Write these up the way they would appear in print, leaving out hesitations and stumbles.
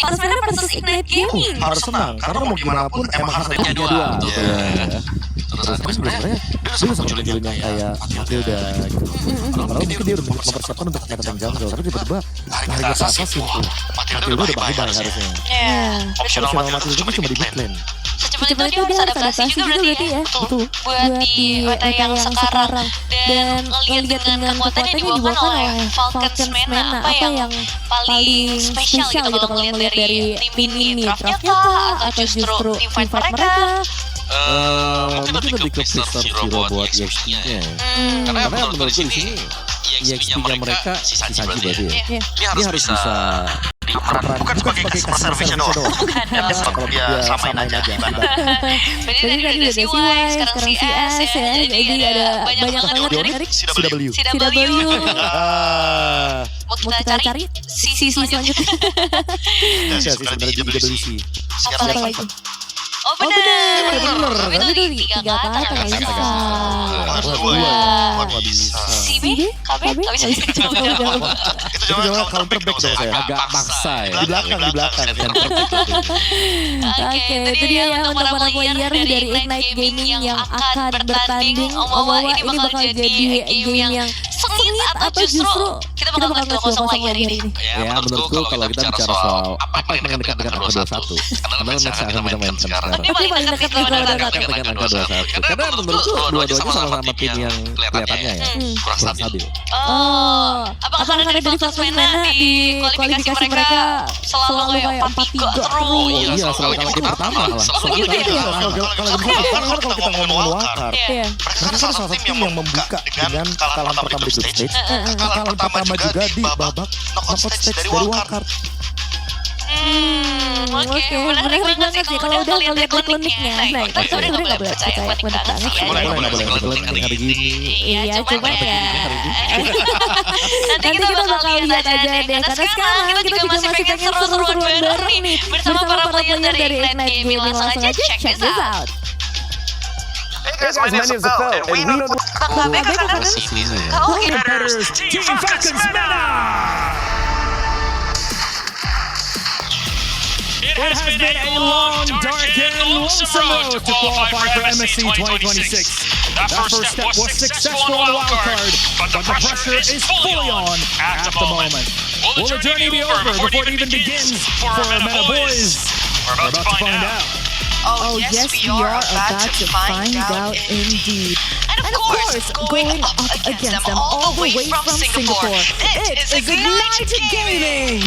Transmedia versus Ignite Gaming. Harus senang, karena mau gimana pun emang harus ada dua. Terus sebenarnya dia bisa munculin yang kayak Matilda gitu. Karena mungkin dia udah mempersiapkan untuk catatan jungle, tapi tiba-tiba lari ke atas gitu. Matilda udah bye-bye harusnya. Optional Matilda itu cuma di mid lane. Secepat itu dia harus adaptasi juga berarti ya. Betul. Buat di meta yang sekarang. Dan ngelihat dengan kekuatannya dibawakan oleh Falcons Mana, apa yang paling spesial gitu kalau ngelihat dari tim ini. Draftnya kah atau justru team fight mereka? Mungkin lebih ke Crystal Hero buat EXP-nya ya. Karena menurut gue di sini EXP-nya mereka Saji berarti ya. Dia harus bisa Berperan bukan sebagai customer service-nya doang. Kalau dia samain aja. Berarti tadi udah si Y, sekarang si S ya. Jadi ada banyak banget dari CW. Mau kita cari sisi selanjutnya. Sebenarnya di WC. Apa lagi? Oh bener. Itu tiga kata nggak bisa. Nggak bisa. Si B, KB nggak bisa. Itu jawabannya counter back dong saya. agak maksa ya. Di belakang. Oke, itu dia ya untuk para player dari Ignite Gaming yang akan bertanding. Bahwa ini bakal jadi game yang sengit atau justru kita bakal menang 2-0 lagi hari ini. Ya menurutku kalau kita bicara soal apa yang dekat dengan angka 21, karena next akan kita mainkan sekarang. Ini paling dekat Dengan angka 21. Karena menurutku dua-duanya sama-sama tim yang kelihatannya ya kurang stabil. Oh, apakah karena dari Falcons Mana di kualifikasi mereka selalu kayak 4-3 terus? Oh iya, selalu kalah game pertama lah. Kalau kita ngomongin wildcard, mereka kan salah satu tim yang membuka dengan kekalahan pertama di group stage, kekalahan pertama juga di babak knockout stage dari wildcard. Oke, menarik banget sih kalau udah ngeliat kliniknya. Nah, kita sebenarnya nggak boleh percaya klinik banget sih ya. Boleh hari gini. Iya, cuma ya. Nanti kita bakal lihat aja deh. Karena sekarang kita juga masih pengen seru-seruan bareng nih bersama para player dari Ignite Gaming. Langsung aja check this out. Hey guys, my name is Phil, and we know competitors, Team Falcons Mana! It has been a long, dark, and lonesome road to qualify for MSC 2026. That first step was successful on the wildcard, but the pressure is fully on at the moment. Will the journey be over before it even begins for our Meta boys? We're about to find out. Oh yes, we are about to find out indeed. And of course, going up against them all the way from Singapore, it is Ignite Gaming!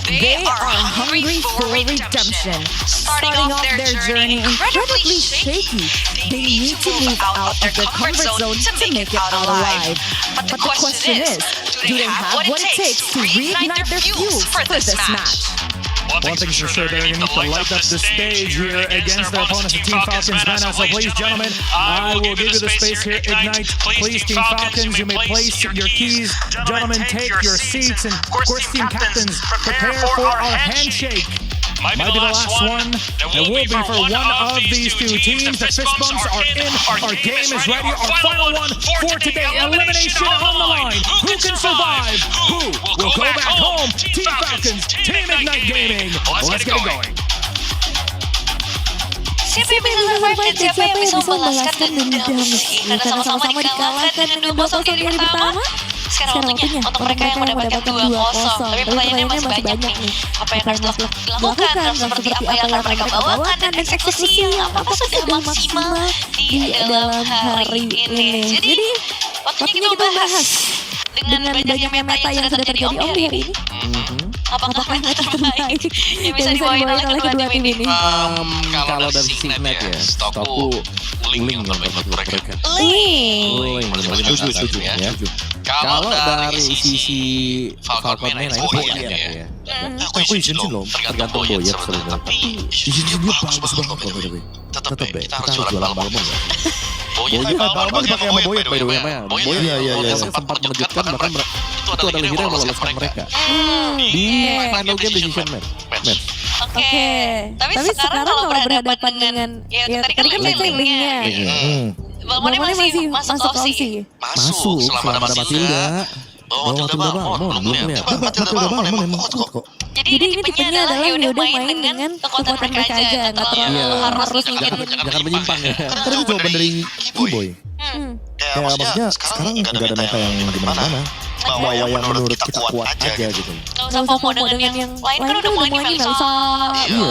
They are hungry for redemption. Starting off their journey incredibly shaky, they need to move out of their comfort zone to make it out alive. But the question is, do they have what it takes to reignite their fuels for this match? One thing's for sure, they're going to need to light up the stage here against their opponents, the Team Falcons Mana. So please, gentlemen, I will give you the space here. Ignite, please, Team Falcons, you may place your keys. Gentlemen, take your seats. And of course, Team Captains, prepare for our handshake. Might be the last one. It will be for one of these two teams. The fist bumps are in. Our game is ready. Our final one for today. Elimination on the line. Who can survive? Who will go back home? Team Falcons, Team Ignite Gaming. Let's get it going. Siapa yang bisa survive dan siapa yang bisa membalaskan dendam karena sama-sama dikalahkan dengan 2-0 di hari pertama. Sekarang waktunya untuk mereka yang mendapatkan 2-0. Tapi pertanyaannya masih banyak nih. Apa yang harus dilakukan dan seperti apa yang akan mereka bawakan dan eksekusi yang apakah sudah maksimal di dalam hari ini. Jadi waktunya kita bahas dengan banyaknya meta yang sudah terjadi di hari ini. Apakah meta terbaik yang bisa dibawain oleh kedua tim ini? Kalau dari sisi Ignite ya, stokku Ling yang terbaik mereka. Ling. Setuju ya. Kalau dari sisi Falcon Mana ini Boyer ya. Aku izin loh, Tergantung Boyer sebenarnya. izin dia bagus banget loh tapi. Tetap deh, kita harus jualan balmon ya. Boyer balmon dipakai sama Boyer by the way. Boyer Iya. sempat mengejutkan bahkan itu adalah hero yang meloloskan mereka di final game decision match. Oke. Tapi sekarang kalau berhadapan dengan ya tadi kan Lingnya. Balmonnya masih masuk opsi. Masuk selama ada Matilda. Matilda Balmond, belum lihat. Matilda Balmond emang kuat kok. Jadi ini tipenya adalah ya udah main dengan kekuatan mereka aja, nggak terlalu harus ngikutin. Jangan menyimpang ya. Kan itu jawaban dari Kiboy. Ya maksudnya sekarang nggak ada meta yang gimana-mana. Bawa yang menurut kita kuat aja gitu. Nggak usah FOMO dengan yang lain kan udah mulai Melisa. Iya.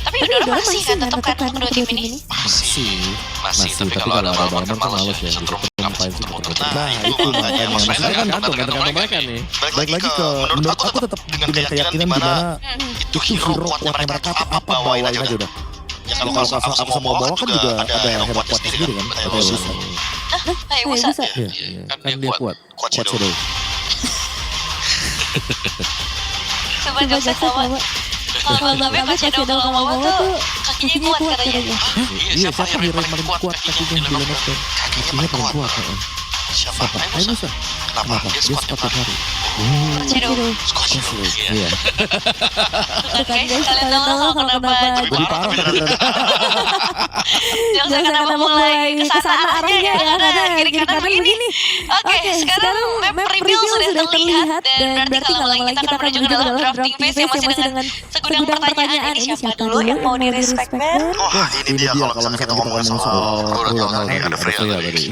Tapi udah masih kan tetap kan kedua tim ini. Masih. Tapi kalau ada Balmond kan males ya. Nah itu makanya. Maksudnya kan tergantung mereka nih. Balik lagi ke menurut aku tetap dengan keyakinan di mana itu hero kuatnya mereka tuh apa bawain aja udah. Ya kalau aku sama bawa kan juga ada yang hebat kuatnya sendiri kan. Ada yang bisa. Kayak bisa. Kan dia kuat Shadow. Coba Joseph sama. Kalau Gabe pas Shadow ngomong tuh kakinya kuat katanya. Iya siapa hero yang paling kuat kakinya di Lone Star? Kakinya paling kuat. Siapa? Hayabusa. Kenapa? Dia squad hari. Shadow. Iya. Guys, kalian tahu kenapa Lebih parah Jangan kenapa mulai kesana arahnya ya karena kiri kanan begini. Oke, sekarang map reveal sudah terlihat dan berarti kalau lagi kita akan menuju ke dalam drafting phase yang masih dengan segudang pertanyaan. Ini siapa dulu yang mau di respect man? Wah ini dia kalau misalkan kita ngomong soal ada Freya tadi.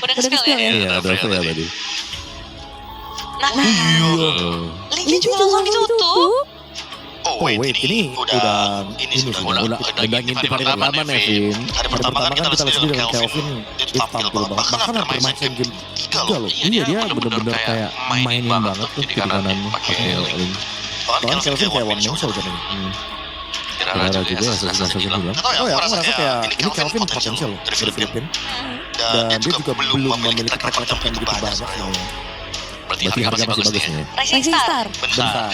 Udah ke-spill ya? Iya, ada Freya tadi. Nah, linknya juga langsung ditutup. Oh wait, ini udah ngintip hari pertama Nevin. Hari pertama kan kita lihat sendiri dengan Kelvin dia tampil banget. Bahkan hampir main game 3 loh. Iya dia bener-bener kayak mainin banget tuh di kanan pakai link. Bahkan Kelvin kayak one man show jadinya. Kira-kira juga langsung bilang. Oh ya, aku ngerasa kayak ini Kelvin potensial loh dari Filipina. Dan dia juga belum memiliki track record yang begitu banyak sebenarnya. Berarti harga masih bagus nih. Rising Star. Bentar.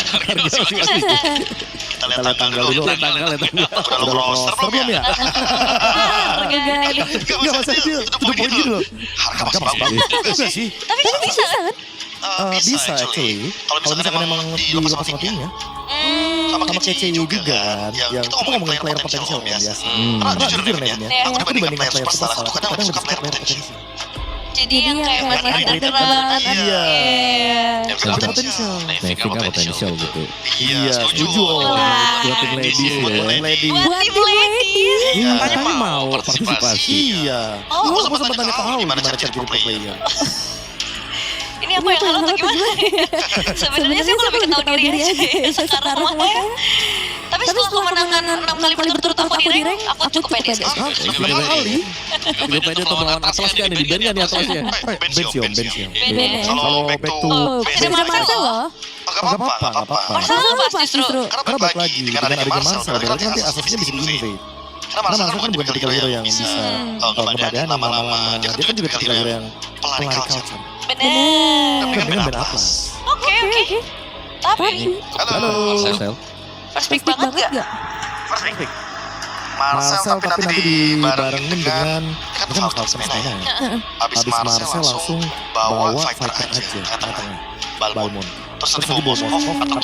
Kita lihat tanggal dulu. Udah lo roster belum ya? Enggak masa dia itu poin gitu loh. Harga masih bagus. Enggak sih. Tapi bisa kan? Bisa actually. Kalau misalkan emang dilepas sama timnya. Sama KCU juga kan. Yang kita ngomongin player potensial kan biasa. Karena jujur nih ya. Aku dibandingkan player superstar, aku kadang lebih suka player potensial. Jadi yang kayak masih underground. Iya. Yang potensial. Nevin kan potensial gitu. Iya, setuju. Buat tim ladies ya. Buat tim ladies. Iya, Katanya mau partisipasi. Iya. Aku sempat tanya ke Hao gimana cara jadi pro player. Ini aku yang halu atau gimana? Sebenarnya sih aku lebih ketahui diri aja sekarang makanya. Tapi setelah kemenangan 6 kali berturut-turut aku di rank, aku cukup pede sih. Cukup kali. Cukup pede untuk melawan Atlas kan di band kan di Atlasnya. Bensiom. Kalau back to ada Marcel loh. Enggak apa-apa. Marcel pas justru. Karena balik lagi dengan adanya Marcel, berarti nanti asasnya bisa di-invade. Karena Marcel kan bukan ketika hero yang bisa kemudian lama-lama. Dia kan juga ketika hero yang pelari culture. Bener. Tapi kan dengan band Atlas. Oke. Tapi Halo. Marcel. first pick banget gak? Marcel tapi nanti dibarengin dengan kan Falcon Stena ya. Habis Marcel langsung bawa fighter aja tengah Balmond. Terus nanti bawa Mokov atau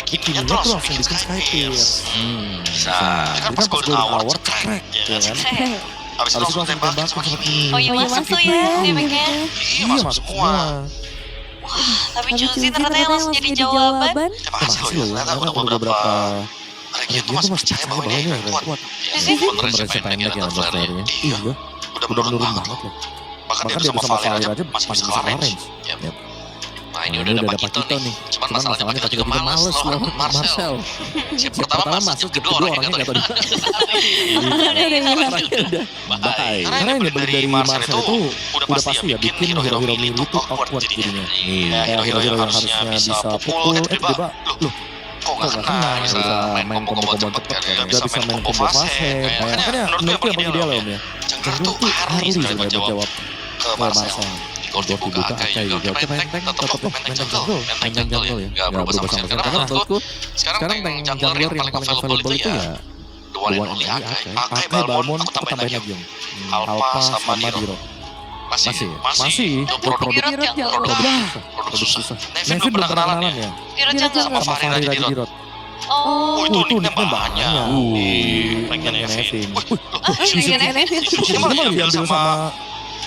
Kimi tuh langsung bikin Skypierce. Bisa. Jadi kan pas Golden Hour crack ya kan. Habis itu langsung tembakin sama Kimi. Oh iya masuk tuh ya damage-nya. Iya masuk semua. Tapi Juicy ternyata yang langsung jadi jawaban. Masih loh ya, karena udah beberapa region tuh masih percaya bahwa ini yang kuat. Mereka pendek ya underscore-nya. Iya, udah menurun banget loh. Bahkan dia sama Valir aja masih bisa range. Nah ini udah dapat Pakito nih. Cuman masalahnya Pakito juga males lawan Marcel. Pertama masuk, kedua orangnya gak tau di Bye. Karena yang nyebelin dari Marcel itu udah pasti ya bikin hero-hero mini itu awkward jadinya. Kayak hero-hero yang harusnya bisa pukul, tiba-tiba loh kok gak kena, bisa main combo-combo cepet, gak bisa main combo fase. Makanya menurutku yang paling ideal lah om ya. Jungler tuh Harley sebenarnya buat jawab ke Marcel. Kalau dibuka Akai juga. Oke main tank tetep main jungle ya. Gak berubah sama sekali. Karena menurutku sekarang tank jungler yang paling available itu ya the one and only Akai. Akai, Balmond, aku tambahin lagi om. Alpha sama Diro. Masih. Produk susah. Nevin belum pernah kenalan ya? Sama Fahri Raja Dirot. Oh itu nicknya banyak. Ranknya Nevin. Ini malah diambil sama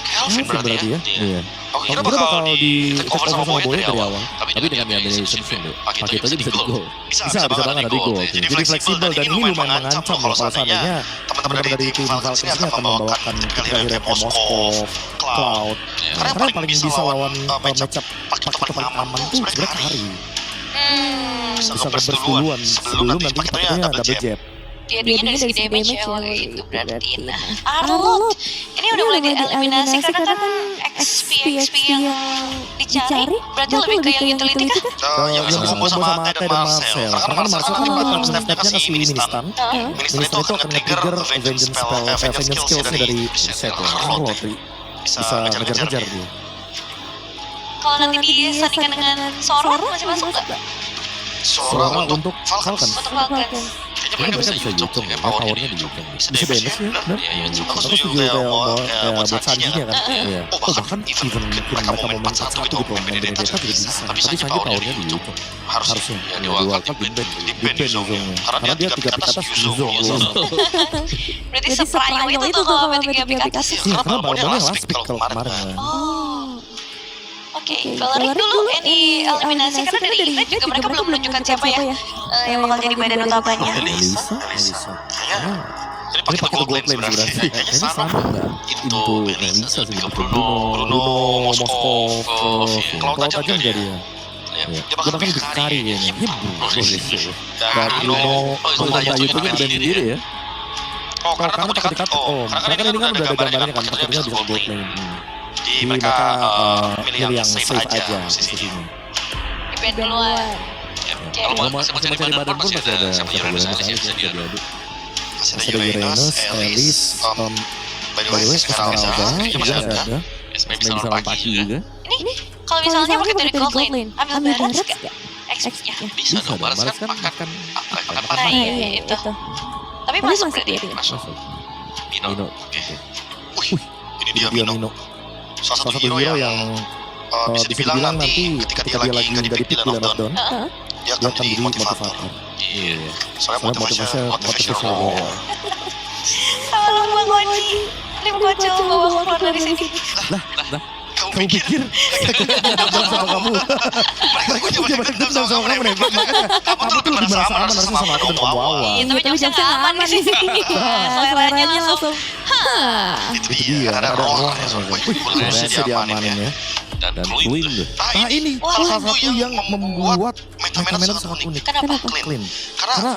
Kelvin berarti ya? Iya. Kira bakal di take over sama Boy dari awal. Tapi dengan diambilnya substitution deh. Pakai itu aja bisa di gol. Bisa banget ada di gol. Jadi fleksibel dan ini lumayan mengancam loh kalau seandainya teman-teman dari tim Falcons ini akan membawakan kira-kira Moskov, Cloud. Karena yang paling bisa lawan matchup pakai paling aman tuh sebenarnya Kari. Bisa nge-burst duluan sebelum nanti paketnya double jab. Dia dari segi damage ya, itu berarti. Nah, Arlot ini udah mulai dieliminasi karena kan XP yang dicari berarti lebih ke yang utility kah? Yang bisa combo sama Ate dan Marcel. Karena kan Marcel kan pas stepnya kasih ministan. Ministan itu akan nge-trigger vengeance spell, vengeance skillsnya dari set ya. Arlot bisa ngejar-ngejar dia. Kalau nanti disandingkan dengan Sora masih masuk nggak? Sora untuk Falcons. Untuk Falcons. Kayaknya mereka bisa Yukong ya, powernya di Yukong. Bisa damage ya, bener? Aku setuju kayak buat Sanji-nya kan. Oh bahkan even mungkin mereka mau main satu gitu, mau main dari desa juga bisa. Tapi Sanji powernya di Yukong. Harusnya, di World Cup di band Yuzongnya. Karena dia 3 pick atas Yuzong. Berarti seprayung itu tuh kalau main 3 pick atas. Iya, karena balonnya last pick kalau kemarin. Oke, Valeric dulu ini eliminasi karena dari Ignite juga mereka belum menunjukkan siapa ya yang bakal jadi medan utamanya. Elisa. Ini pakai gold lane sebenarnya. Ini sama enggak? Into Elisa sih. Bruno, Moskov, Cloud aja enggak dia. Dia bahkan lebih kari kayaknya. Dan Bruno, Tayu itu band sendiri ya. Karena pakai dekat. Karena kan ini kan udah ada gambarnya kan, paketnya bisa gold lane. Jadi mereka milih yang safe aja posisinya. Di band duluan. Kalau mau cari badan pun masih ada siapa Uranus aja bisa diadu. Masih ada Uranus, Elis, by the way Esmeralda juga ada. Bisa lawan Paki juga. Ini kalau misalnya pakai dari gold lane, ambil Barats nggak? XP-nya. Bisa dong, Baras kan makan Nah iya itu. Tapi masuk berarti ya? Masuk. Mino. Ini dia Mino. Salah satu hero yang bisa dibilang nanti ketika dia lagi nggak di pick di lockdown, dia akan jadi motivator. Iya. Soalnya motivator. Halo Bang Oji, Lim Kocil bawa keluar dari sini. Lah, kamu pikir dendam sama kamu? Mereka juga dendam sama kamu nih. Kamu tuh lebih merasa aman harusnya sama aku dan kamu awal. Iya, tapi jokesnya aman di sini. Seleranya langsung. Itu dia, ada roh. Berhasil diamanin ya. Dan clean deh. Nah ini salah satu yang membuat Meta sangat unik. Kenapa? Clean. Karena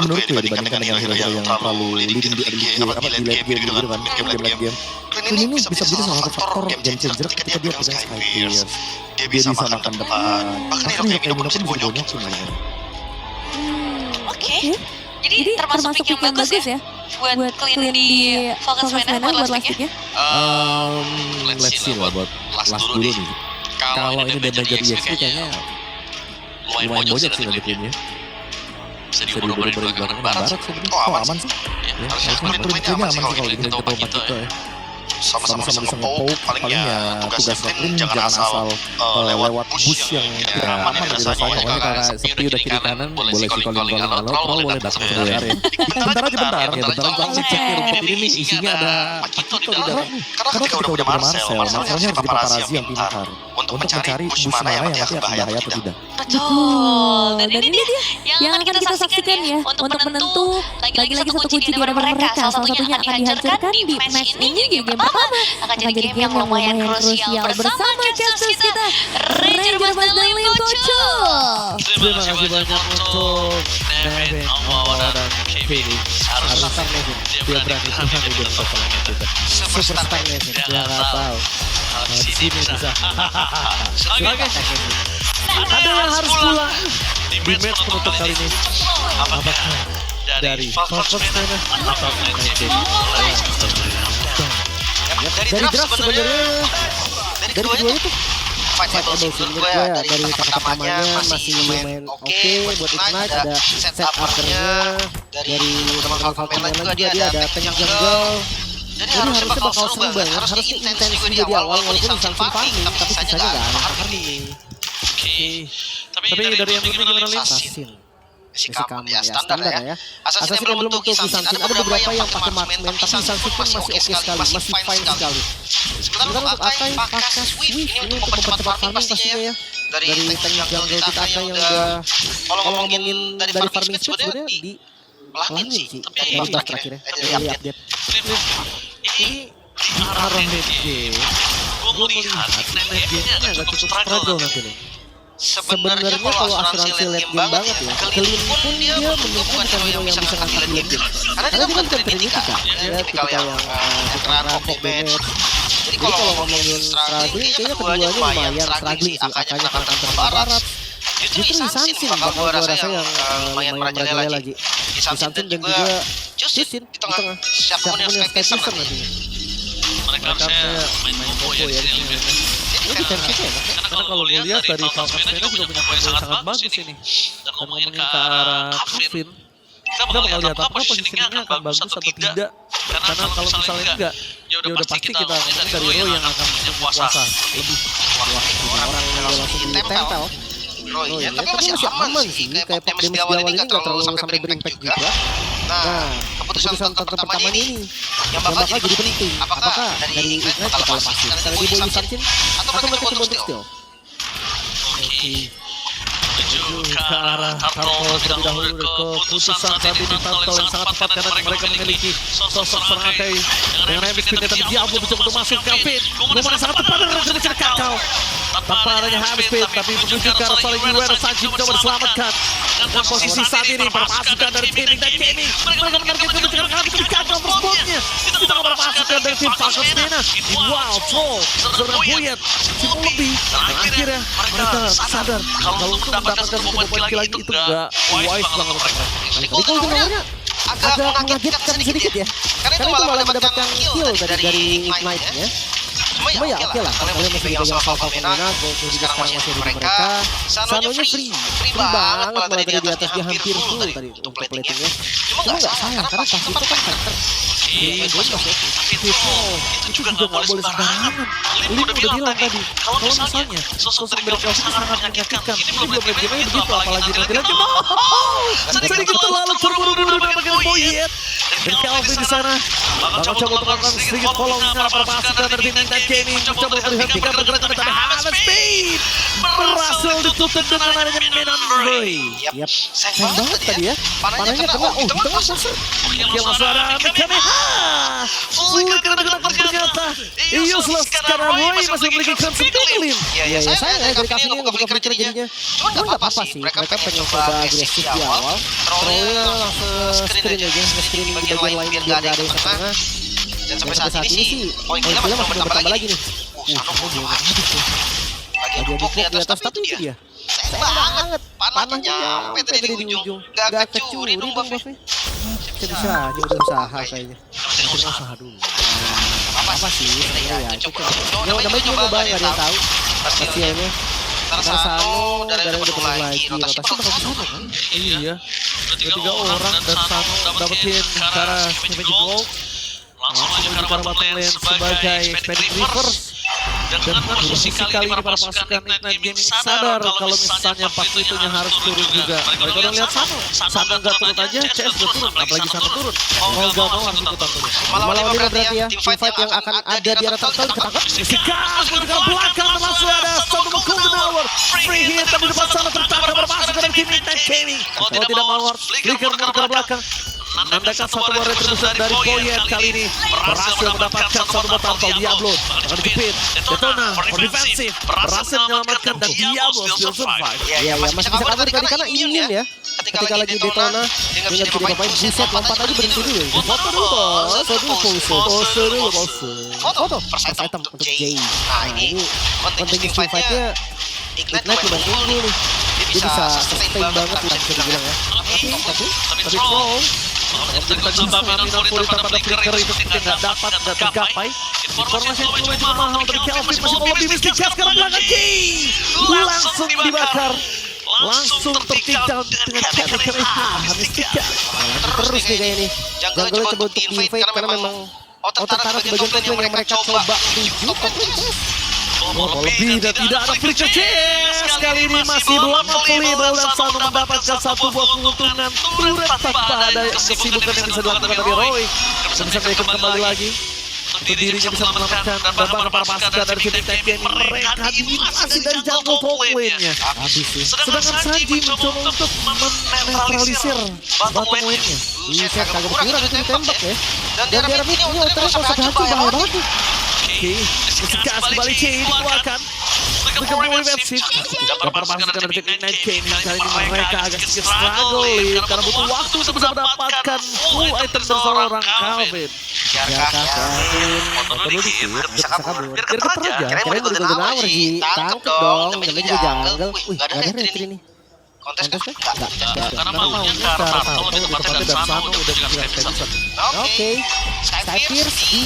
menurutku ya dibandingkan dengan hero-hero yang terlalu leading di late game gitu kan, late game. Clean ini bisa menjadi salah satu faktor game changer ketika dia pegang Skypiers. Dia bisa makan depan. Bahkan hero kayak Mino pun bisa banyak sebenarnya. Oke. Jadi termasuk pick yang bagus ya buat clean di Falcons mainnya buat last pick-nya. Let's see lah buat last dulu nih. Kalau ini damage dari EXP kayaknya lumayan bonyok sih nantinya. Bisa diubur-ubur di belakang barat sebenarnya. Oh aman sih. Harusnya Kayaknya aman sih kalau ini ketemu Pak Kita ya. Sama-sama bisa nge-poke, paling ya tugas clean jangan asal lewat bush yang aman ya rasanya. Pokoknya karena sepi udah kiri kanan boleh si calling kalau boleh datang sebentar ya. Bentar aja bentar. Bang cek rumput ini nih isinya ada Makito di dalam. Karena ketika udah punya Marcelnya harus jadi paparazi yang pintar untuk mencari bush mana yang nanti akan bahaya atau tidak. Betul. Dan ini dia yang akan kita saksikan ya untuk menentu lagi-lagi satu kunci di mana mereka. Salah satunya akan dihancurkan di match ini di game pertama. Akan jadi game yang lumayan krusial bersama Justice kita Ranger Mas dan Lim Kocil. Terima kasih banyak untuk Nevin, Omo, dan Kevin. Harus Nevin. Dia berani Tuhan udah bersama kita. Superstar Nevin. Dia nggak tahu. Sini bisa. Silakan. Ada yang harus pulang di match penutup kali ini. Apakah dari Falcons mana atau Dari draft sebenarnya dari keduanya tuh fightable sih menurut gue ya. Dari pertamanya masih lumayan oke buat Ignite, ada set uppernya dari teman-teman Falcon juga dia ada tank jungle. Jadi harusnya bakal seru banget, harusnya intens juga di awal walaupun langsung farming tapi sisanya gak ada farming. Tapi dari yang ini gimana Lim? Assassin. Kaman ya standar ya. Assassin yang belum untuk Kisantin, ada beberapa yang pakai marksman tapi Kisantin pun masih oke sekali, masih fine sekali. Sementara untuk Akai pakai Swift ini untuk mempercepat farming pastinya ya. Dari tank jungle kita Akai yang udah, kalau ngomongin dari farming speed sebenarnya di langit sih dari buff terakhir ya, dari update. Ini di arah mid game, gue melihat late game-nya agak cukup struggle nanti nih. Sebenarnya kalau asuransi late game banget ya, Clean pun dia menurutku bukan hero yang bisa ngangkat di late game. Karena dia kan bukan Trinity ya, tipikal yang veteran, rampok, damage. Jadi kalau ngomongin struggling, kayaknya keduanya lumayan struggling sih. Akanya kalah terbarat. Justru Kisantin bakal gue rasa yang lumayan merajalela lagi. Kisantin dan juga Justin di tengah. Siapapun yang Sky Piercer nantinya. Mereka harusnya main combo ya di sini lebih. Ini defensifnya ya, Karena kalau gue lihat dari Falcon juga punya poin yang sangat bagus ini. Dan ngomongin ke arah Kevin, kita bakal lihat apakah positioningnya akan bagus atau tidak. Karena kalau misalnya enggak, ya udah pasti kita ngomongin dari hero yang akan punya puasa lebih. orang yang langsung ditempel. Roy ya, tapi masih aman sih. Kayak damage di awal ini nggak terlalu sampai berimpact juga. Nah, keputusan pertama ini yang bakal jadi penting. Apakah dari Ignite bakal lepasin? Karena di Boy Kisantin atau mereka coba untuk steal? Oke. Menuju ke arah Turtle terlebih dahulu. Keputusan saat ini Turtle yang sangat tepat karena mereka memiliki sosok seorang Akai dengan epic speed tapi Diablo mencoba untuk masuk Kevin. Momen sangat tepat dan rencana kakao. Tanpa adanya habis speed tapi menuju ke arah saling Iwero Sanji mencoba diselamatkan. Dan posisi saat ini perpasukan dari tim dan Gaming. Mereka menargetkan mencegah kaki tapi gagal berspotnya. Kita beberapa pasukan dari tim Falcon Stena. Wow, Troll, seorang Buyet, Simul lebih. Dan akhirnya mereka sadar kalau untuk mendapatkan satu poin kill lagi itu enggak wise banget untuk mereka. Tadi gol sebenarnya agak mengagetkan sedikit ya. Karena itu malah mendapatkan kill dari Ignite-nya. Cuma ya oke lah, kalian masih dipegang Falcon Stena, gol juga sekarang masih di mereka. Sanonya free banget malah tadi di atas dia hampir full tadi untuk platingnya. Cuma nggak sayang karena pas itu kan fighter. Itu juga nggak boleh sembarangan. Lin udah bilang tadi, kalau misalnya sosok dari Kelvin sangat menyakitkan, ini belum lagi gimana begitu, apalagi nanti lagi sedikit terlalu terburu-buru mendapatkan Boyet. Dan Kelvin di sana bakal coba untuk melakukan sedikit follow para pasukan dari tim Night Gaming, mencoba untuk dihentikan pergerakan tapi Harvest Speed berhasil ditutup dengan adanya Menon Roy. Yap, sayang banget tadi ya. Panahnya kena, di tengah sasar. Oke, langsung ada Kamehameha. Sulit karena ternyata useless karena Roy masih memiliki Crimson Goblin. Ya sayang ya dari Kevin yang ngebuka free aja. Cuma nggak apa-apa sih, mereka pengen coba agresif di awal. Trollnya langsung screen aja, nge-screening di bagian lain biar nggak ada yang tengah. Dan sampai saat ini sih, poin kita masih bertambah lagi nih. Belum habis tuh. Lagi empuk di atas tapi itu dia. Sayang banget, panahnya nyampe tadi di ujung. Gak kecuri dong buffnya. Bisa, dia udah usaha kayaknya. Udah usaha dulu. Apa sih, ya itu coba. Namanya juga nggak ada yang tahu. Hasilnya. Sano dan udah ketemu lagi. Rotasi bakal kesana kan? Iya. Tiga orang dan Sano dapetin cara Magic Ball. Langsung aja ke arah bottom lane sebagai Panic Reverse. Dan dengan posisi kali ini para pasukan Ignite Gaming sadar kalau misalnya pas itunya harus turun juga. Mereka udah lihat Sano nggak turun aja, CS udah turun, apalagi Sano turun. Mau nggak mau harus ikutan turun. Malam ini berarti ya, team fight yang akan ada di arah Turtle ketangkap. Sekarang ke belakang langsung ada satu Golden Hour. Free hit tapi depan sana tertangkap berpasukan dari tim Ignite Gaming. Kalau tidak mau harus flicker ke belakang. Menandakan satu buah retribution dari Boyet kali ini berhasil mendapatkan satu buah Turtle Diablo akan dijepit. Detona for defensive berhasil menyelamatkan dan Diablo still survive. Ya masih bisa kabur tadi karena immune ya. Ketika lagi Detona dia nggak bisa dipapain, buset lompat aja berhenti dulu. Foto dulu bos, pose dulu bos. Foto first item untuk Jay. Nah ini penting team fight-nya Ignite dibantu nih. Dia bisa sustain banget lah bisa dibilang ya. Tapi Troll pada flicker itu tidak dapat dan tergapai. Informasi yang cukup mahal dari Kelvin masih mau lebih mistik sekarang belakang Key langsung dibakar, langsung tertinggal dengan Kamehameha Mistika. Terus nih kayak ini jungle coba untuk invade karena memang tertarik bagian top yang mereka coba tuju. Lebih dan tidak ada flicker chance. Kali ini masih belum available dan Sano mendapatkan satu buah keuntungan turret tanpa ada kesibukan yang bisa dilakukan dari Roy. Dan bisa Bacon kembali lagi. Untuk dirinya bisa menyelamatkan beberapa para pasukan dari tim Tekken. Mereka diinvasi dari jungle top lane-nya. Habis sih. Sedangkan Sanji mencoba untuk menetralisir bottom lane-nya. Buset, kagak berkurang itu ditembak ya. Dan di arah mid ini outernya kalau sampai hancur bahaya banget nih. Oke, ketika kembali C dikeluarkan. Mereka mulai website. Beberapa pasukan dari tim Ignite Kane kali ini mereka agak sedikit struggling karena butuh waktu untuk bisa mendapatkan full item dari seorang Calvin. Bisa kabur. Biar keter aja. Kirain golden hour sih. Tangkep dong. Namanya juga jungle. Wih, gak ada retri nih. Kontes kan? Enggak. Karena maunya cara tahu lebih tepatnya dan Sano udah juga Oke. Skypierce di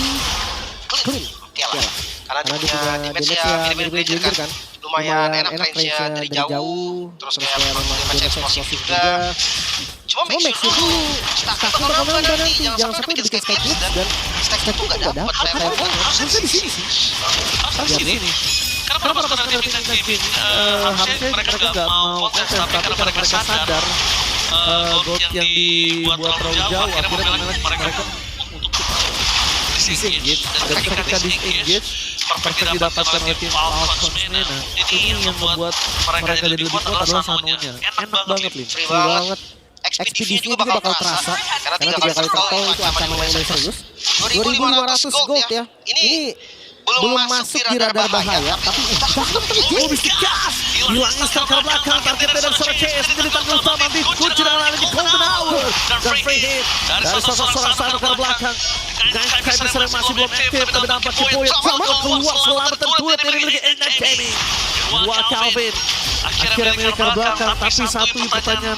clean. Oke lah. Karena dia punya damage ya mirip-mirip Jungir kan. Lumayan enak range-nya dari jauh. Terus kayak memang damage eksplosif juga. Cuma make sure dulu stacknya bakal nambah nanti. Jangan sampai udah bikin Skypierce dan stacknya tuh gak dapet. Sayang banget. Harusnya di sini sih. Harusnya di sini. Karena para pasukan dari tim Tekken harusnya mereka nggak mau kontes, tapi karena mereka sadar gold yang dibuat terlalu jauh, akhirnya mereka untuk disengage. Dan ketika disengage, perfect didapatkan oleh tim Falcons Mena. Ini yang membuat mereka jadi lebih kuat adalah Sanonya. Enak banget, Lin. Seru banget. Ekspedisi juga bakal terasa karena 3 kali total itu akan mulai serius. 2.500 gold ya. Ini belum masuk di radar bahaya, tapi bahkan terjadi bisa gas. Hilangnya sekarang ke belakang, targetnya dan seorang CS menjadi tanggung utama di kunci dengan lari di Golden Hour. Dan free hit dari seorang Sano ke belakang. Kayak besar masih belum aktif, tapi nampaknya Poyet sama keluar selamat dan duet yang dimiliki Ignite Kane. Dua Calvin akhirnya milik ke belakang, tapi satu pertanyaan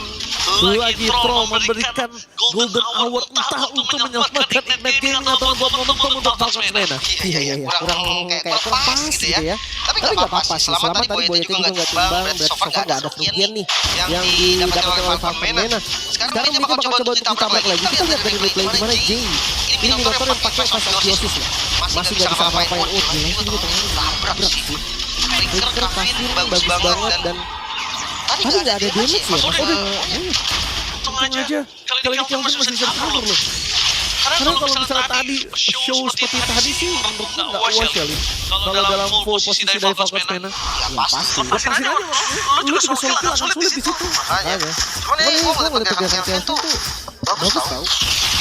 lagi Troll memberikan Golden Hour entah untuk menyelamatkan Ignite Kane atau buat momentum untuk Falcons Mena. Iya, kurang pas gitu ya. Tapi nggak apa-apa sih, selama tadi Boyetnya juga nggak timbang, berarti so far nggak ada kerugian nih yang didapatkan oleh Falcons Mena. Sekarang mereka bakal coba untuk ditabrak lagi. Kita lihat dari replay di mana Jay. Ini Minotaur yang pakai Fastidiosis lah. Masih nggak bisa ngapain. Oh, gila itu juga tengahnya tabrak sih. Flicker pasti bagus banget dan tadi nggak ada damage ya. Untung aja. Kali ini Calvin masih bisa kabur loh. Karena kalau misalnya tadi show seperti tadi sih menurut gue nggak was ya, Lin. Kalau dalam full posisi dari Falcons Mena, pasti. lepasin aja. Lu juga sulit di situ. Cuman ya gue ngeliat pergerakan CS tuh bagus tau.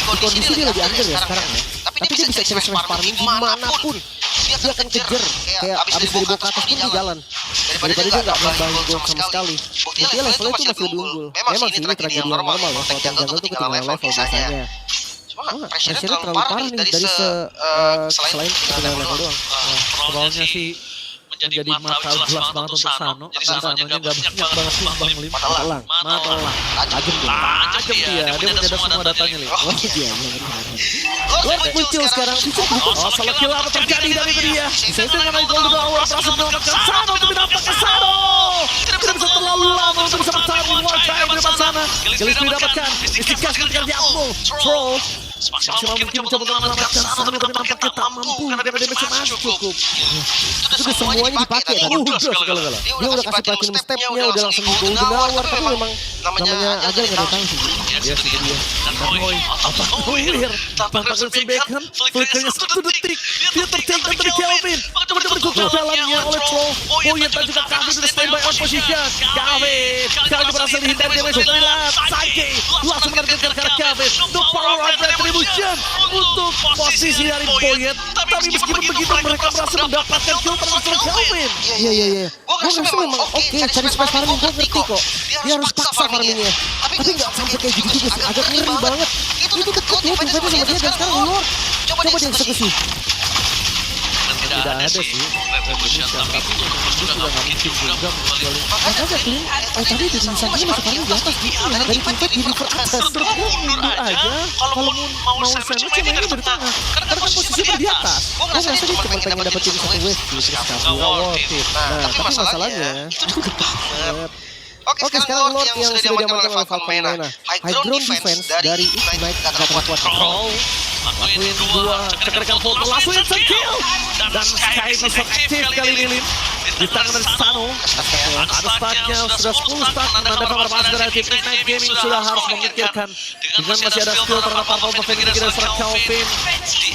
Di kondisi dia lagi under ya sekarang ya. Tapi dia bisa smash farming dimanapun. Dia akan kejar. Kayak abis dari bawah ke atas pun dia jalan. Daripada dia nggak nambahin gold sama sekali. Buktinya levelnya tuh masih lebih unggul. Memang sih ini tragedi yang normal ya. Kalau jungle tuh ketinggalan level biasanya. Pressure-nya terlalu parah nih dari selain ketinggalan level doang. Trollnya sih menjadi mata jelas banget untuk Sano. Jadi Sanonya nggak banyak banget sumbang Lim. Matolang. Tajam dia. Dia punya semua datanya Lim. Oh iya. Lord muncul sekarang. Oh, salah kill apa terjadi dari dia. Saya dengan Golden Hour berhasil menyelamatkan Sano untuk mendapatkan Sano. Tidak bisa terlalu lama untuk bisa bertahan di wall time di depan sana. Gelis didapatkan. Istiqas ketika diambil. Troll semaksimal mungkin mencoba untuk menyelamatkan Sano, tapi nampaknya tak mampu karena damage masih cukup. Itu semuanya dipakai kan? Dia udah kasih platinum stepnya, udah langsung di Golden Hour, tapi memang namanya aja nggak datang sih. Iya sih dia. Dan Roy, apa clear? Tampaknya Beckham, flickernya 1 detik. Dia tertake dari Calvin. Coba berkuku jalannya oleh Troll. Poyet dan juga Calvin sudah standby on position. Calvin berhasil dihindari damage dari Lat. Sanjay langsung menargetkan ke arah Calvin. The power of retribution untuk posisi dari Poyet. Tapi meskipun begitu mereka berhasil mendapatkan kill termasuk Calvin. Iya. Gue ngerasa memang oke, cari space farming gue ngerti kok. Dia harus paksa farmingnya. Tapi nggak sampai kayak gitu juga sih, agak ngeri banget. Itu deket ya, tiba-tiba sama dia dan sekarang Lord. Coba dia eksekusi. Tidak ada sih retribution, tapi juga nggak mungkin juga menjualin. Makanya Clint, tadi di Sanji masih farming di atas gitu ya. Dari Clint di river atas. Terus mundur aja. Kalau mau sandwich cuma ini dari tengah. Karena kan posisinya di atas. Gue ngerasa dia cuma pengen dapetin satu wave gitu. Nah, tapi masalahnya itu deket banget. Oke, sekarang Lord yang sudah diamankan oleh Falcons Mena. High ground defense dari Ignite gak kuat-kuat. Lakuin 2, cekerkan foto, langsung instant kill. Dan Sky bisa aktif kali ini, Lin. Di tangan dari Sano. Ada startnya, sudah 10 start. Menanda kamar pas dari tim Ignite Gaming sudah harus memikirkan. Dengan masih ada skill terhadap Purple Buffet ini kita serang Calvin.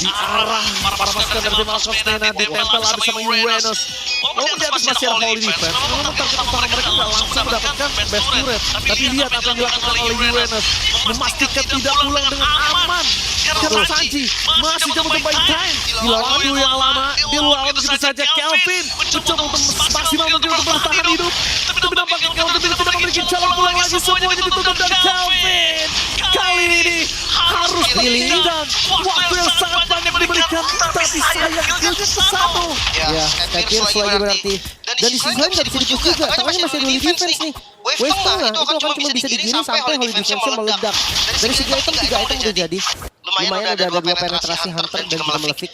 Di arah para pasukan dari tim Alcos Nena, ditempel habis sama Uranus. Walaupun di atas masih ada Holy Defense, memang target utama mereka tidak langsung mendapatkan best turret. Tapi lihat apa yang dilakukan oleh Uranus. Memastikan tidak pulang dengan aman. Karena Sanji masih coba untuk buy time. Dilawan dulu yang lama, dilawan begitu saja Calvin. Mencoba untuk maksimal mungkin untuk bertahan hidup. Tapi nampaknya Calvin tidak memiliki jalan pulang lagi. Semuanya ditutup dari Calvin. Kali ini harus bertindak. Waktu yang sangat banyak diberikan. Tapi sayang dia ke satu. Ya, Skypierce lagi berarti. Dan di sisi lain nggak bisa dipus juga, tangannya masih ada Holy Defense nih. Wave tengah, itu akan cuma bisa digiring sampai Holy Defense-nya meledak. Dari segi item, 3 item udah jadi. Lumayan udah ada 2 penetrasi Hunter dan juga Malefic.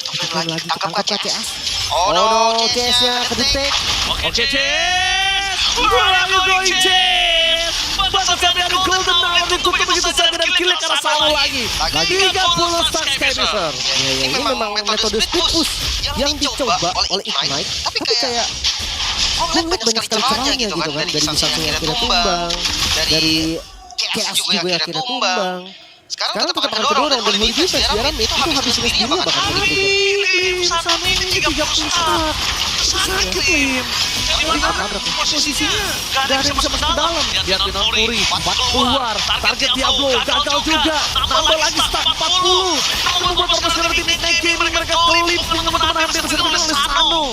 Kita lagi ketangkap KCS. Oh no, CS-nya kedetek. Oke, Chase! Where are you going, Chase? Bahkan sampai ada Golden Hour ditutup begitu saja dan kill karena Sano lagi. 30 stack Skymiser. Ya, ini memang metode speed push yang dicoba oleh Ignite. Tapi kayak gue ngeliat banyak sekali caranya gitu kan. Dari Samsung yang akhirnya tumbang, dari Chaos juga yang akhirnya tumbang. Sekarang tetap akan kedorong dan Holy Defense biar itu habis sendiri bahkan Holy Defense. Sano ini 30 stack. Sakit, Lim. Posisinya gak ada yang bisa masuk ke dalam. Lihat Pinon Puri, 4 keluar. Target Diablo, gagal juga. Nambah lagi stack 40. Membuat perpasukan dari tim Ignite Gaming mereka kelip dengan teman-teman hampir diserang oleh Sano.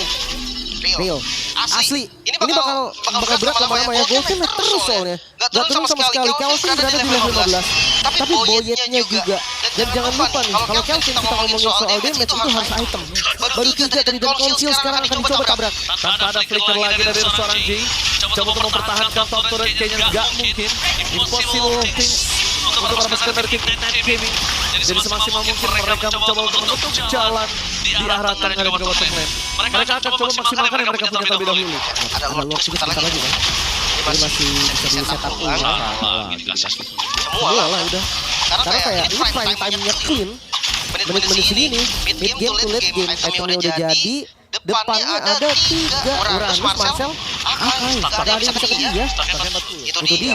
Real, asli. Ini bakal berat lama-lama ya. Golden terus soalnya. Gak turun sama sekali. Calvin berada di level 15. Tapi Boyetnya juga. Dan jangan lupa nih, kalau Calvin kita ngomongin soal damage itu harus item. Baru 3 tadi dan Conceal sekarang akan dicoba tabrak. Tanpa ada flicker lagi dari seorang Jing. Coba untuk mempertahankan top turret kayaknya nggak mungkin. Impossible things untuk para pasukan dari tim Ignite Gaming. Jadi semaksimal mungkin mereka mencoba untuk menutup jalan di arah tengah dan juga bottom lane. Mereka akan coba maksimalkan yang mereka punya terlebih dahulu. Ada Lord juga sebentar lagi kan. Ini masih bisa di setup ulang. Semua lah udah. Karena kayak ini prime time-nya clean. Menit-menit segini, mid game to late game, itemnya udah jadi. Depannya ada 3 Uranus, Marcel, Akai. Gak ada yang bisa ke dia. Itu dia.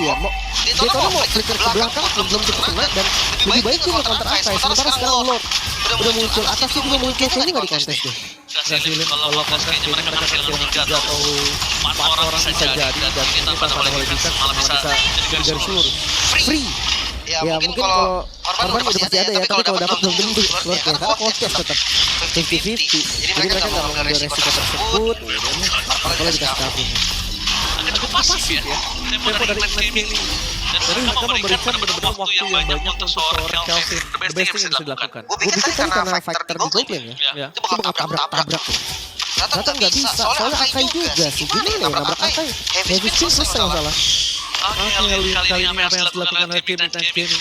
Dia tahu mau flicker ke belakang, belum cukup kena. Dan lebih baik dia mau counter Akai. Sementara sekarang Lord udah muncul. Atasnya juga muncul, kayaknya gak di kontes deh. Brasilin kalau kontes kayaknya mereka kehilangan 3 atau 4 orang bisa jadi. Dan ini pas ada Holy Defense malah bisa jadi garis lurus. Free. Ya mungkin kalau korban udah pasti ada ya, tapi kalau dapat belum tentu. Karena kontes tetap 50-50. Jadi mereka nggak mau ngambil resiko tersebut. Kalau dikasih kabin. Agak cukup pasif ya. Tempo dari Ignite Gaming. Dan mereka memberikan benar-benar waktu yang banyak untuk seorang Calvin. The best thing yang bisa dilakukan. Gue pikir tadi karena fighter di gold lane ya. Itu bakal tabrak-tabrak tuh. Ternyata nggak bisa, soalnya Akai juga sih. Gimana ya nabrak Akai? Heavy Steel selesai masalah. Kali ini apa yang harus dilakukan oleh tim Ignite Gaming?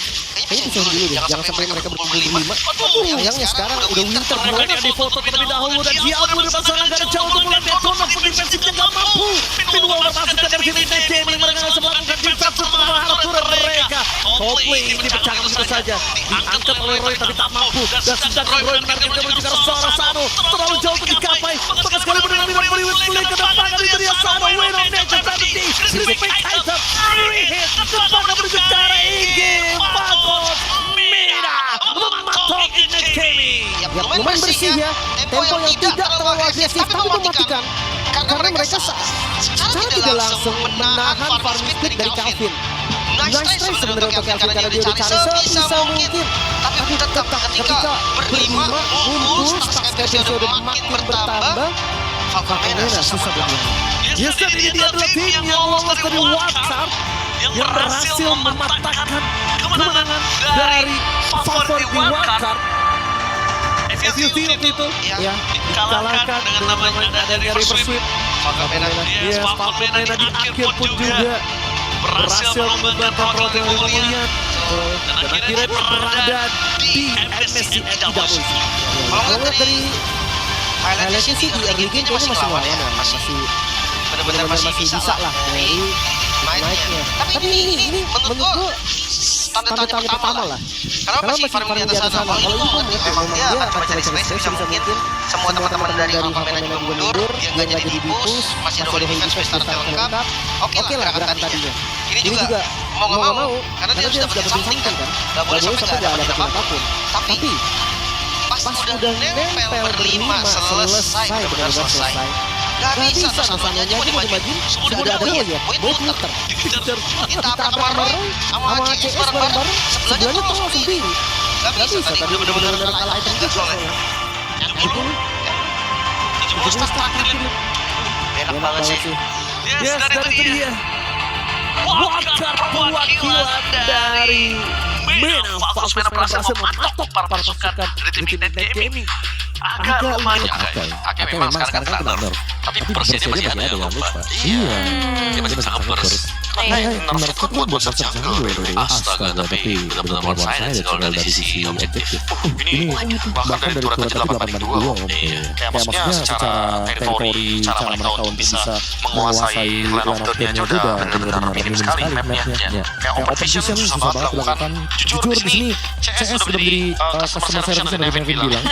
Kayaknya bisa dulu deh, jangan sampai mereka berkumpul berlima. Sayangnya sekarang udah winter Mereka di foto terlebih dahulu dan Diablo di pasangan gak ada jauh untuk mulai Detona pun defensifnya gak mampu. Pinwall berpasukan dari tim Ignite Gaming, mereka gak bisa melakukan defense untuk menghadap turret mereka. Coldplay ini dipecahkan begitu saja, diangkat oleh Roy tapi tak mampu. Dan sedang Roy menargetkan menuju ke arah seorang Sano, terlalu jauh untuk dicapai. Maka sekali mendengar minum Bollywood mulai ke depan kali itu dia Sano, win on nature tadi di Sleeping Titan. Hit depan menuju ke arah in-game. Bakos Mina mematok Ignite Gaming. Ya lumayan bersih ya. Tempo yang tidak terlalu agresif tapi mematikan. Karena mereka secara tidak langsung menahan farming speed dari Calvin. Nice try sebenarnya untuk Calvin karena dia udah cari sebisa mungkin. Tapi tetap ketika berlima muncul stack Skypierce udah makin bertambah. Falcon susah berlima. Yes, dan ini dia adalah tim yang lolos dari wildcard yang berhasil mematahkan kemenangan dari favorit di wildcard. FUT waktu itu Ya, dikalahkan dengan namanya dari River Sweep. Yes, Falcon Mena di akhir pun juga berhasil membanggakan Road yang lumayan dan akhirnya berada di MSC NWC. kalau ngeliat dari highlightnya sih di early game kayaknya masih lawan ya, masih benar-benar masih bisa lah dari Ignite-nya. Tapi ini menurut gue tanda-tanda pertama lah. Karena masih farming di atas sana. Kalau ini memang dia akan cari space bisa mungkin semua teman-teman dari Alphamena juga mundur, dia nggak jadi di-push, masih ada defense space start lengkap. Oke lah gerakan tadinya. Ini juga mau nggak mau, karena dia sudah dapetin something kan. Nggak boleh sampai nggak dapetin apapun. Tapi pas udah nempel berlima selesai, benar-benar selesai. Gak bisa satu-satunya aja mau dimajin, sudah ada ya, poin muter. Ditabrak sama Roy, sama CS bareng-bareng, sebelahnya tuh langsung biru. Gak bisa tadi, dia bener-bener kalah item juga soalnya. Yang itu, 17 start triliun. Enak banget sih. Yes, dari itu dia. Water perwakilan dari Mena Falcons Mena berhasil mematok para pasukan dari tim Midnight Gaming. Agak lumayan. Agak memang sekarang kan kena nerf. Tapi bersihannya masih ada yang lupa. Iya. Dia masih bisa nge-burst. Nerf itu kan buat search jungle. Astaga, tapi benar-benar one sided kalau dari sisi objektif. Ini bahkan dari turret aja 8-2. Kayak maksudnya secara teritori, cara mereka untuk bisa menguasai land of the aja udah benar-benar minim sekali mapnya. Kayak open vision susah banget dilakukan. Jujur di sini CS sudah menjadi customer service dari yang bilang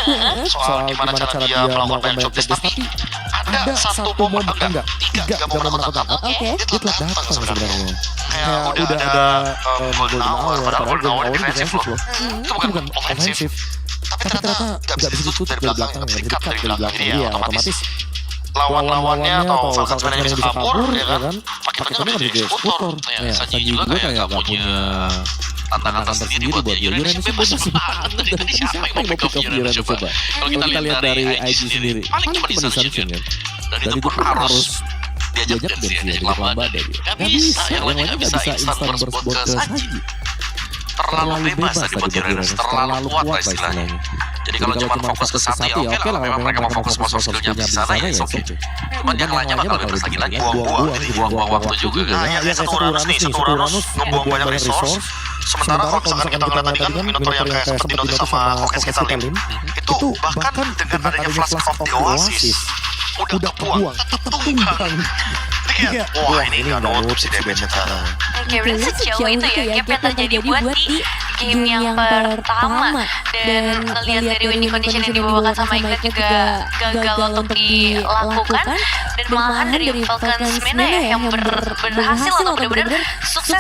soal gimana cara dia melakukan banyak job desk, tapi ada satu momen enggak, tiga momen aku tangkap. Dia telah datang sebenarnya. Kayak udah ada golden hour, padahal golden hour defensif loh. Itu bukan ofensif, tapi ternyata nggak bisa ditutup dari belakang, nggak bisa dikat dari belakang. Iya, otomatis lawan-lawannya atau Falcons yang bisa kabur, ya kan? Paketnya kan jadi eksekutor. Sanji juga kayak nggak punya tantangan tersendiri buat dia. Uranus itu bebas banget. Tadi siapa yang mau pick off Uranus coba? Kalau kita lihat dari IG sendiri, paling cuma di Assumption kan. Dan itu pun harus diajak dance ya, diajak lambada dia. Gak bisa, yang lainnya gak bisa instan burst buat ke Sanji. Terlalu bebas tadi buat Uranus, terlalu kuat lah istilahnya. Jadi kalau cuma fokus ke satu ya oke lah. Kalau memang mereka mau fokus skillnya di sana ya oke. Cuman yang lainnya bakal bebas lagi buang-buang. Jadi buang-buang waktu juga kan. Ya satu Uranus nih, satu Uranus ngebuang banyak resource. Sementara kalau misalkan kita lihat tadi kan Minotaur yang kayak seperti dinotis sama Kokes Ketalin, itu bahkan dengan adanya Flash of the Oasis udah kebuang, tetap tumbang. Wah ini nggak nutup sih damage-nya. Oke, berarti sejauh itu ya gap yang terjadi buat di game yang pertama. Dan ngelihat dari winning condition yang dibawakan sama Ignite juga gagal untuk dilakukan. Dan malahan dari Falcons Mena ya yang berhasil untuk benar-benar sukses